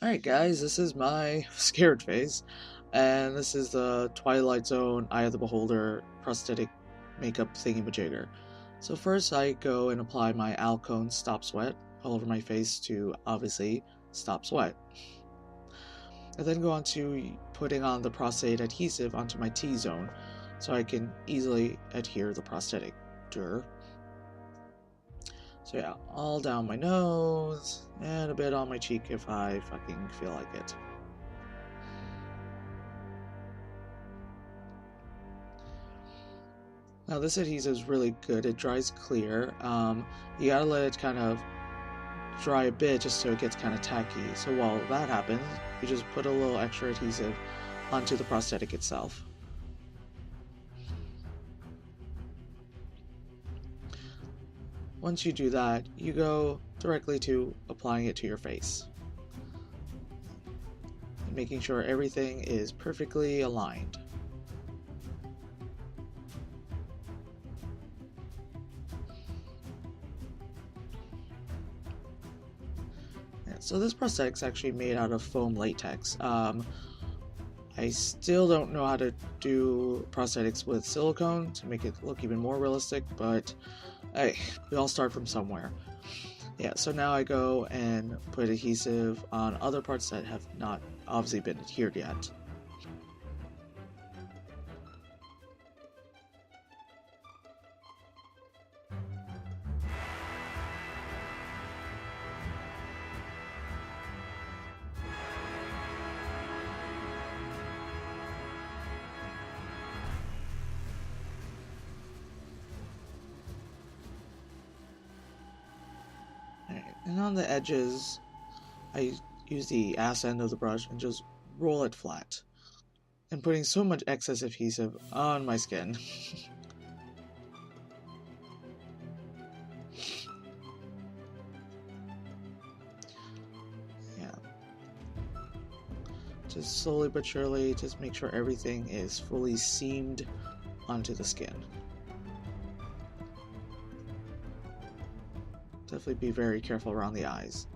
Alright guys, this is my scared face, and this is the Twilight Zone Eye of the Beholder prosthetic makeup thingy-majigger. So first I go and apply my Alcone Stop Sweat all over my face to obviously stop sweat. I then go on to putting on the prostate adhesive onto my T-zone so I can easily adhere the prosthetic. Durr. So yeah, all down my nose, and a bit on my cheek if I fucking feel like it. Now this adhesive is really good, it dries clear. You gotta let it kind of dry a bit just so it gets kind of tacky. So while that happens, you just put a little extra adhesive onto the prosthetic itself. Once you do that, you go directly to applying it to your face, making sure everything is perfectly aligned. So this prosthetic is actually made out of foam latex. I still don't know how to do prosthetics with silicone to make it look even more realistic, but hey, we all start from somewhere. Yeah, so now I go and put adhesive on other parts that have not obviously been adhered yet. Alright, and on the edges, I use the ass end of the brush and just roll it flat. And putting so much excess adhesive on my skin. Yeah. Just slowly but surely, just make sure everything is fully seamed onto the skin. Definitely be very careful around the eyes.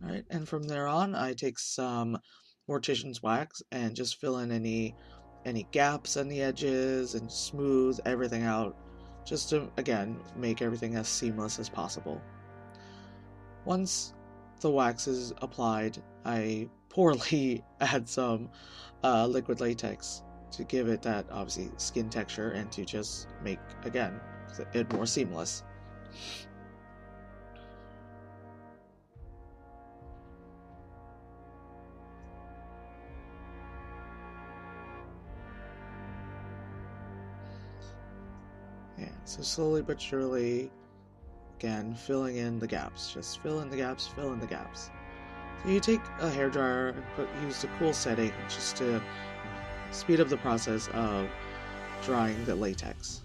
Alright, and from there on, I take some mortician's wax and just fill in any gaps on the edges and smooth everything out, just to, again, make everything as seamless as possible. Once the wax is applied, I poorly add some liquid latex to give it that, obviously, skin texture and to just make, again, it more seamless. Yeah, so slowly but surely, again, filling in the gaps. Just fill in the gaps, fill in the gaps. So you take a hairdryer and use the cool setting just to speed up the process of drying the latex.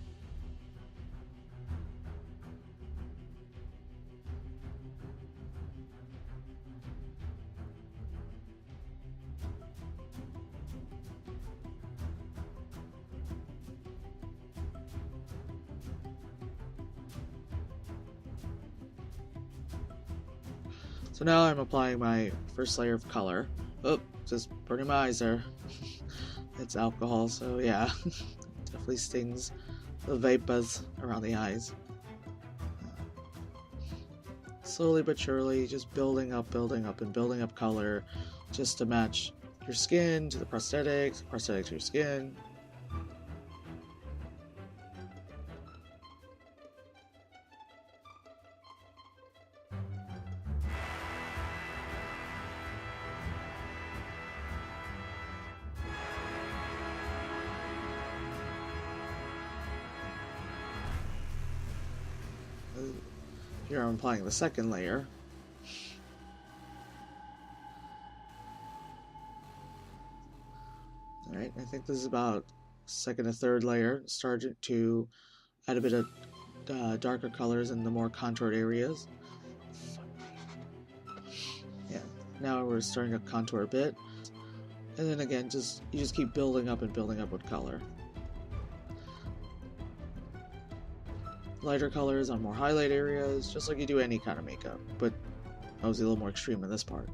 So now I'm applying my first layer of color. Oh, just burning my eyes there. It's alcohol, so yeah, definitely stings the vapors around the eyes. Slowly but surely, just building up and building up color just to match your skin to the prosthetic to your skin. Here I'm applying the second layer. Alright, I think this is about second or third layer. Started to add a bit of darker colors in the more contoured areas. now we're starting to contour a bit. And then again, you just keep building up and building up with color. Lighter colors on more highlight areas, just like you do any kind of makeup, but I was a little more extreme in this part.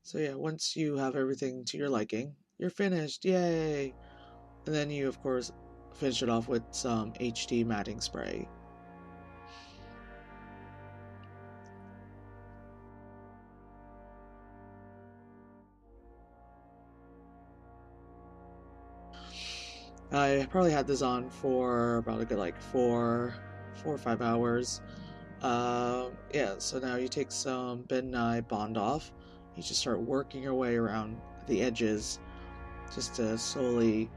So yeah, once you have everything to your liking, you're finished, yay! And then you, of course, finish it off with some HD matting spray. I probably had this on for about a good like 4 or 5 hours. Yeah, so now you take some Ben Nye Bond Off. You just start working your way around the edges just to slowly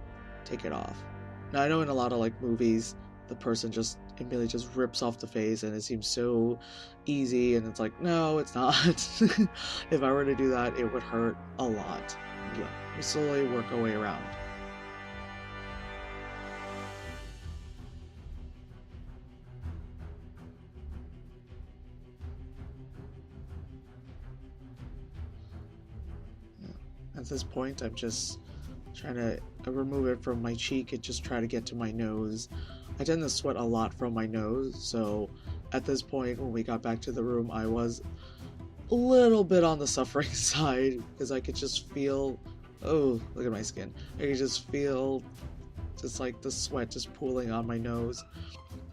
take it off. Now I know in a lot of like movies, the person just immediately just rips off the face and it seems so easy, and it's like, no, it's not. If I were to do that, it would hurt a lot. Yeah, we slowly work our way around. At this point, I'm just trying to remove it from my cheek and just try to get to my nose. I tend to sweat a lot from my nose, so at this point, when we got back to the room, I was a little bit on the suffering side because I could just feel, oh, look at my skin. I could just feel just like the sweat just pooling on my nose.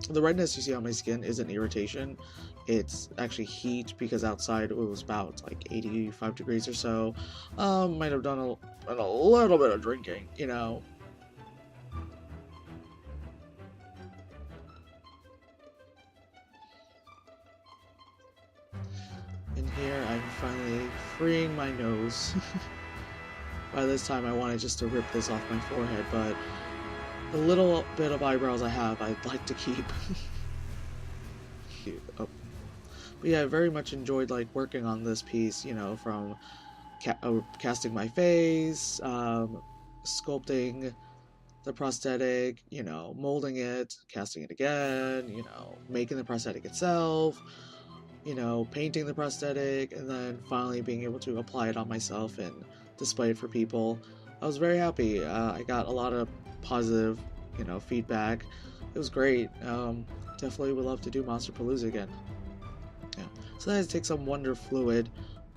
The redness you see on my skin isn't irritation, it's actually heat, because outside it was about like 85 degrees or so. Might have done a little bit of drinking, you know. And here I'm finally freeing my nose. By this time I wanted just to rip this off my forehead, but the little bit of eyebrows I have, I'd like to keep. Oh. But yeah, I very much enjoyed like working on this piece, you know, from casting my face, sculpting the prosthetic, you know, molding it, casting it again, you know, making the prosthetic itself, you know, painting the prosthetic, and then finally being able to apply it on myself and display it for people. I was very happy. I got a lot of positive, you know, feedback. It was great. Definitely would love to do Monsterpalooza again. Yeah. So then I take some Wonder Fluid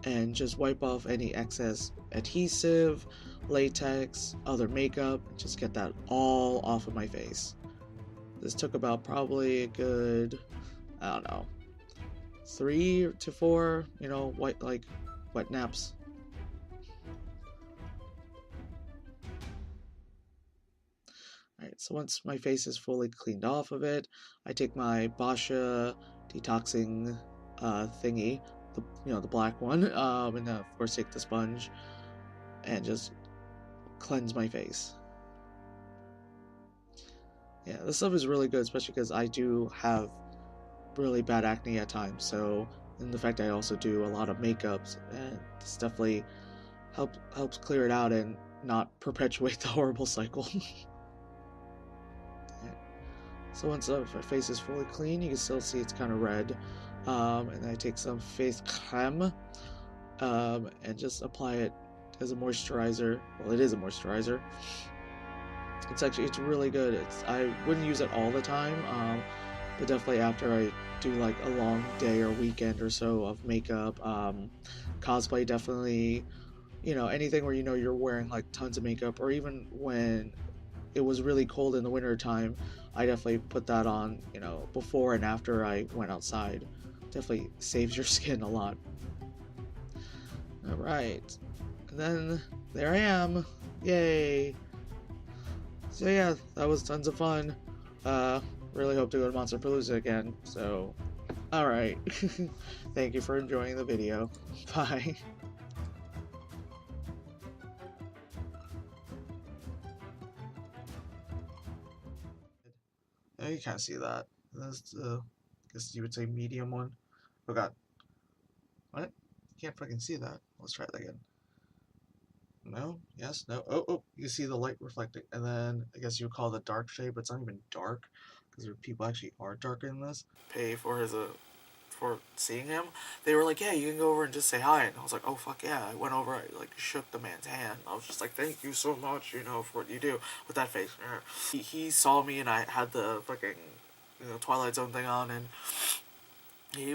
and just wipe off any excess adhesive, latex, other makeup, just get that all off of my face. This took about probably a good, I don't know, 3 to 4, you know, wet naps. Alright, so once my face is fully cleaned off of it, I take my Basha detoxing thingy, the black one, and of course take the sponge and just cleanse my face. Yeah, this stuff is really good, especially because I do have really bad acne at times, so, and the fact I also do a lot of makeups, and this definitely helps clear it out and not perpetuate the horrible cycle. So once the face is fully clean, you can still see it's kind of red. And I take some face creme and just apply it as a moisturizer. Well, it is a moisturizer. It's really good. I wouldn't use it all the time, but definitely after I do like a long day or weekend or so of makeup, cosplay, definitely, you know, anything where you know you're wearing like tons of makeup, or even when it was really cold in the winter time, I definitely put that on, you know, before and after I went outside. Definitely saves your skin a lot. Alright, and then there I am, yay. So yeah, that was tons of fun. Really hope to go to Monsterpalooza again, so alright. Thank you for enjoying the video. Bye. Yeah, you can't see that. That's the guess you would say medium one. Oh god. What? Can't fucking see that. Let's try that again. No? Yes? No? Oh, oh, you see the light reflecting. And then I guess you would call it a dark shade, but it's not even dark because people actually are darker than this. Pay for for seeing him. They were like, yeah, you can go over and just say hi. And I was like, oh, fuck yeah. I went over, I like shook the man's hand. I was just like, thank you so much, for what you do with that face. He saw me and I had the fucking, Twilight Zone thing on, and he